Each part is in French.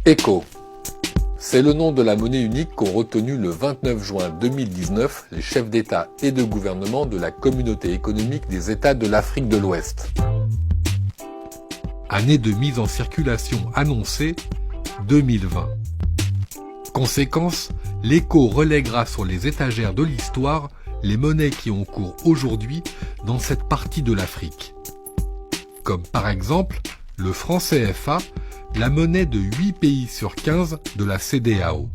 ECO. C'est le nom de la monnaie unique qu'ont retenu le 29 juin 2019 les chefs d'État et de gouvernement de la Communauté économique des États de l'Afrique de l'Ouest. Année de mise en circulation annoncée, 2020. Conséquence, l'ECO relèguera sur les étagères de l'histoire les monnaies qui ont cours aujourd'hui dans cette partie de l'Afrique. Comme par exemple le franc CFA, la monnaie de 8 pays sur 15 de la CEDEAO.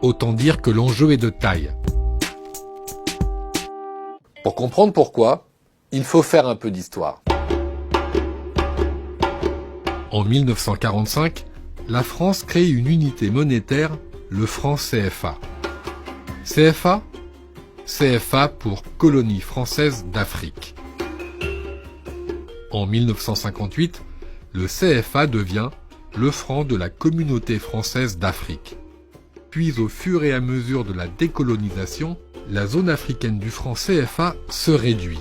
Autant dire que l'enjeu est de taille. Pour comprendre pourquoi, il faut faire un peu d'histoire. En 1945, la France crée une unité monétaire, le franc CFA. CFA ? CFA pour Colonie française d'Afrique. En 1958, le CFA devient le franc de la Communauté française d'Afrique. Puis au fur et à mesure de la décolonisation, la zone africaine du franc CFA se réduit.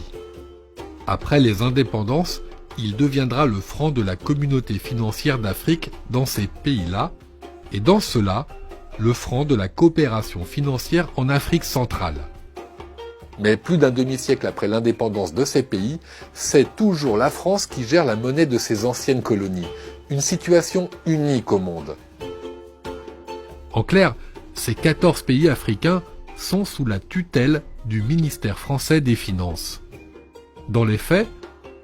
Après les indépendances, il deviendra le franc de la Communauté financière d'Afrique dans ces pays-là, et dans cela, le franc de la coopération financière en Afrique centrale. Mais plus d'un demi-siècle après l'indépendance de ces pays, c'est toujours la France qui gère la monnaie de ses anciennes colonies. Une situation unique au monde. En clair, ces 14 pays africains sont sous la tutelle du ministère français des Finances. Dans les faits,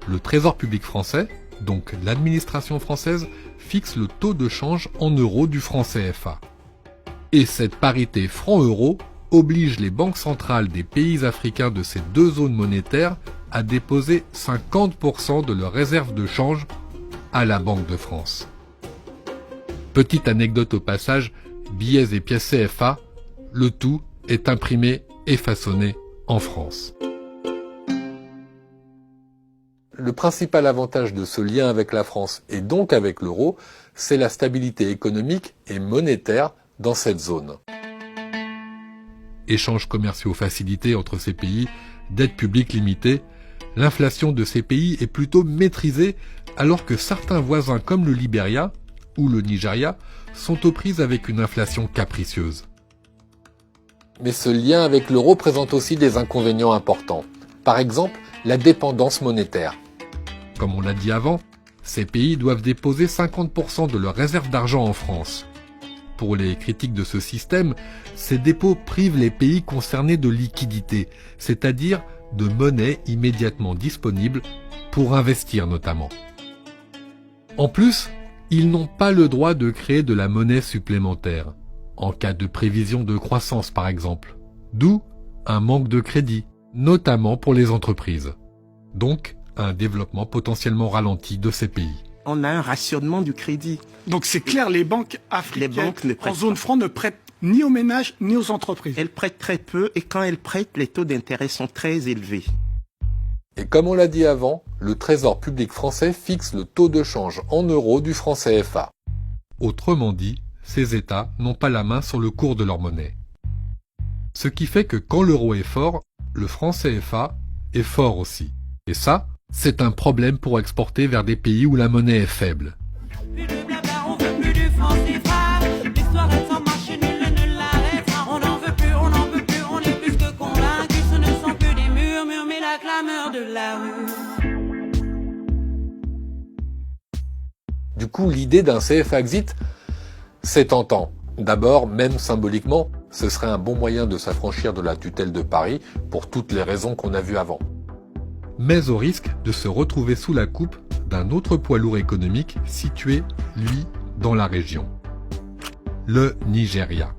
le Trésor public français, donc l'administration française, fixe le taux de change en euros du franc CFA. Et cette parité franc-euro oblige les banques centrales des pays africains de ces deux zones monétaires à déposer 50% de leurs réserves de change à la Banque de France. Petite anecdote au passage, billets et pièces CFA, le tout est imprimé et façonné en France. Le principal avantage de ce lien avec la France et donc avec l'euro, c'est la stabilité économique et monétaire dans cette zone. Échanges commerciaux facilités entre ces pays, dette publique limitée, l'inflation de ces pays est plutôt maîtrisée alors que certains voisins comme le Libéria ou le Nigeria sont aux prises avec une inflation capricieuse. Mais ce lien avec l'euro présente aussi des inconvénients importants. Par exemple, la dépendance monétaire. Comme on l'a dit avant, ces pays doivent déposer 50% de leurs réserves d'argent en France. Pour les critiques de ce système, ces dépôts privent les pays concernés de liquidité, c'est-à-dire de monnaie immédiatement disponible pour investir notamment. En plus, ils n'ont pas le droit de créer de la monnaie supplémentaire, en cas de prévision de croissance par exemple, d'où un manque de crédit, notamment pour les entreprises. Donc, un développement potentiellement ralenti de ces pays. On a un rationnement du crédit. Donc c'est clair, les banques africaines en zone franc ne prêtent ni aux ménages ni aux entreprises. Elles prêtent très peu et quand elles prêtent, les taux d'intérêt sont très élevés. Et comme on l'a dit avant, le Trésor public français fixe le taux de change en euros du franc CFA. Autrement dit, ces États n'ont pas la main sur le cours de leur monnaie. Ce qui fait que quand l'euro est fort, le franc CFA est fort aussi. Et ça, c'est un problème pour exporter vers des pays où la monnaie est faible. Du coup, l'idée d'un CFA exit, c'est tentant. D'abord, même symboliquement, ce serait un bon moyen de s'affranchir de la tutelle de Paris pour toutes les raisons qu'on a vues avant. Mais au risque de se retrouver sous la coupe d'un autre poids lourd économique situé, lui, dans la région. Le Nigeria,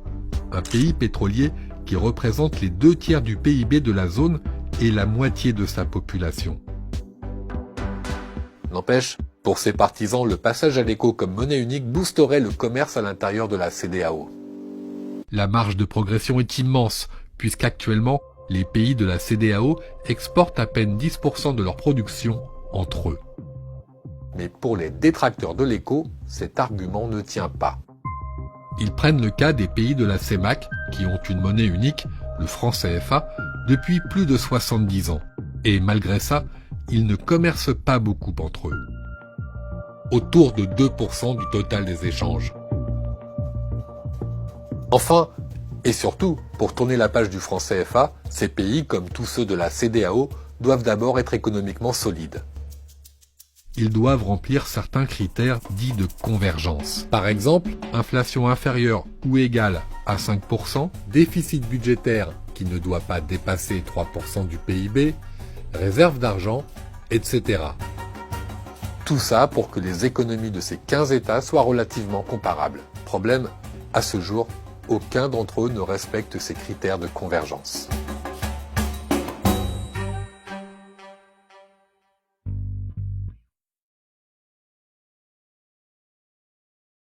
un pays pétrolier qui représente les 2/3 du PIB de la zone et la moitié de sa population. N'empêche, pour ses partisans, le passage à l'éco comme monnaie unique boosterait le commerce à l'intérieur de la CEDEAO. La marge de progression est immense, puisqu'actuellement, les pays de la CEDEAO exportent à peine 10% de leur production entre eux. Mais pour les détracteurs de l'éco, cet argument ne tient pas. Ils prennent le cas des pays de la CEMAC, qui ont une monnaie unique, le franc CFA, depuis plus de 70 ans. Et malgré ça, ils ne commercent pas beaucoup entre eux. Autour de 2% du total des échanges. Enfin, et surtout, pour tourner la page du franc CFA, ces pays, comme tous ceux de la CEDEAO, doivent d'abord être économiquement solides. Ils doivent remplir certains critères dits de convergence. Par exemple, inflation inférieure ou égale à 5%, déficit budgétaire qui ne doit pas dépasser 3% du PIB, réserve d'argent, etc. Tout ça pour que les économies de ces 15 États soient relativement comparables. Problème, à ce jour, aucun d'entre eux ne respecte ces critères de convergence.